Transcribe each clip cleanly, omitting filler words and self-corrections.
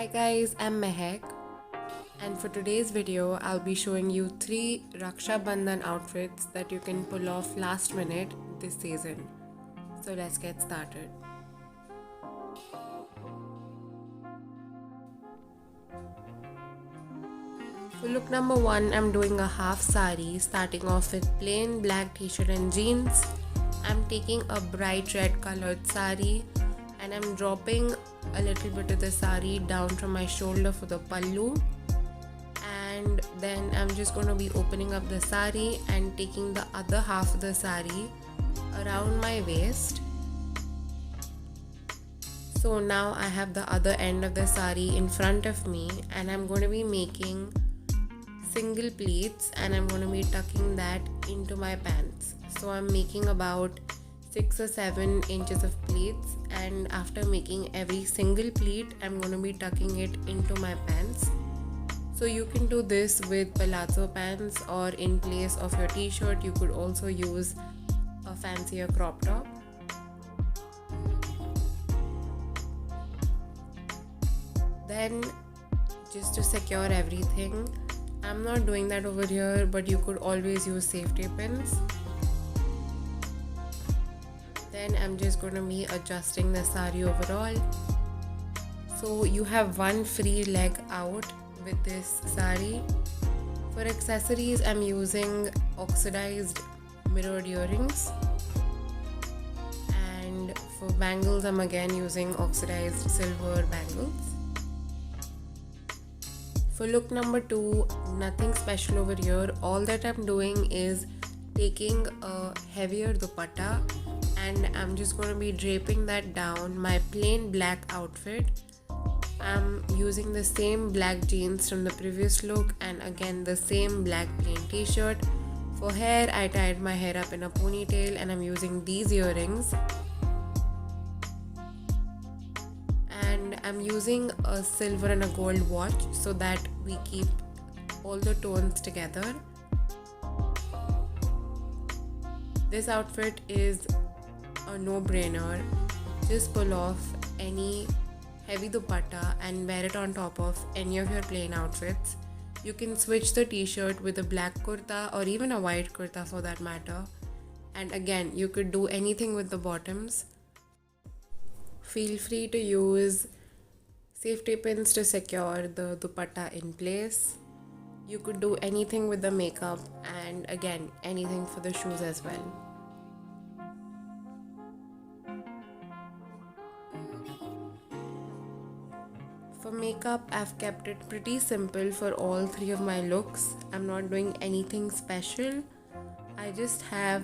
Hi guys, I'm Mehak, and for today's video I'll be showing you 3 Raksha Bandhan outfits that you can pull off last minute this season. So let's get started. For look number 1, I'm doing a half sari, starting off with plain black t-shirt and jeans. I'm taking a bright red colored sari and I'm dropping a little bit of the sari down from my shoulder for the pallu, and then I'm just going to be opening up the sari and taking the other half of the sari around my waist. So now I have the other end of the sari in front of me and I'm going to be making single pleats and I'm going to be tucking that into my pants. So I'm making about 6 or 7 inches of pleats, and after making every single pleat I'm going to be tucking it into my pants. So you can do this with palazzo pants, or in place of your t-shirt you could also use a fancier crop top. Then just to secure everything, I'm not doing that over here, but you could always use safety pins. Then I'm just going to be adjusting the sari overall. So you have one free leg out with this sari. For accessories, I'm using oxidized mirrored earrings, and for bangles I'm again using oxidized silver bangles. For look number 2, nothing special over here. All that I'm doing is taking a heavier dupatta and I'm just going to be draping that down my plain black outfit. I'm using the same black jeans from the previous look and again the same black plain t-shirt. For hair, I tied my hair up in a ponytail and I'm using these earrings. And I'm using a silver and a gold watch so that we keep all the tones together. This outfit is a no-brainer. Just pull off any heavy dupatta and wear it on top of any of your plain outfits. You can switch the t-shirt with a black kurta or even a white kurta for that matter. And again, you could do anything with the bottoms. Feel free to use safety pins to secure the dupatta in place. You could do anything with the makeup, and again anything for the shoes as well. For makeup, I've kept it pretty simple for all 3 of my looks. I'm not doing anything special. I just have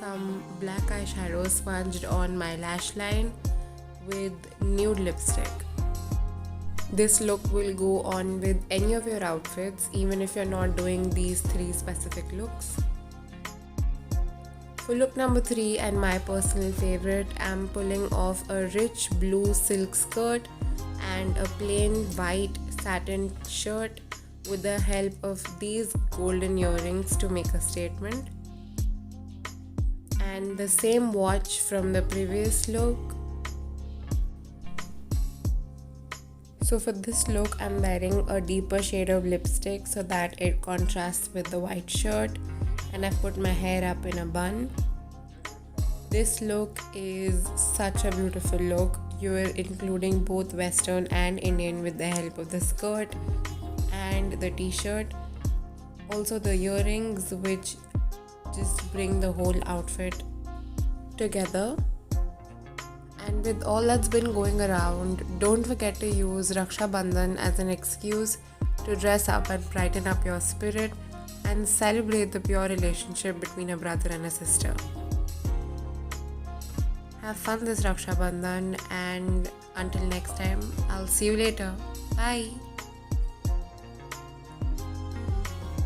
some black eyeshadow sponged on my lash line with nude lipstick. This look will go on with any of your outfits, even if you're not doing these 3 specific looks. For look number 3 and my personal favorite, I'm pulling off a rich blue silk skirt and a plain white satin shirt with the help of these golden earrings to make a statement, and the same watch from the previous look. So for this look, I'm wearing a deeper shade of lipstick so that it contrasts with the white shirt, and I've put my hair up in a bun. This look is such a beautiful look. You are including both Western and Indian with the help of the skirt and the t-shirt. Also the earrings, which just bring the whole outfit together. And with all that's been going around, don't forget to use Raksha Bandhan as an excuse to dress up and brighten up your spirit and celebrate the pure relationship between a brother and a sister. Have fun this Raksha Bandhan, and until next time, I'll see you later. Bye.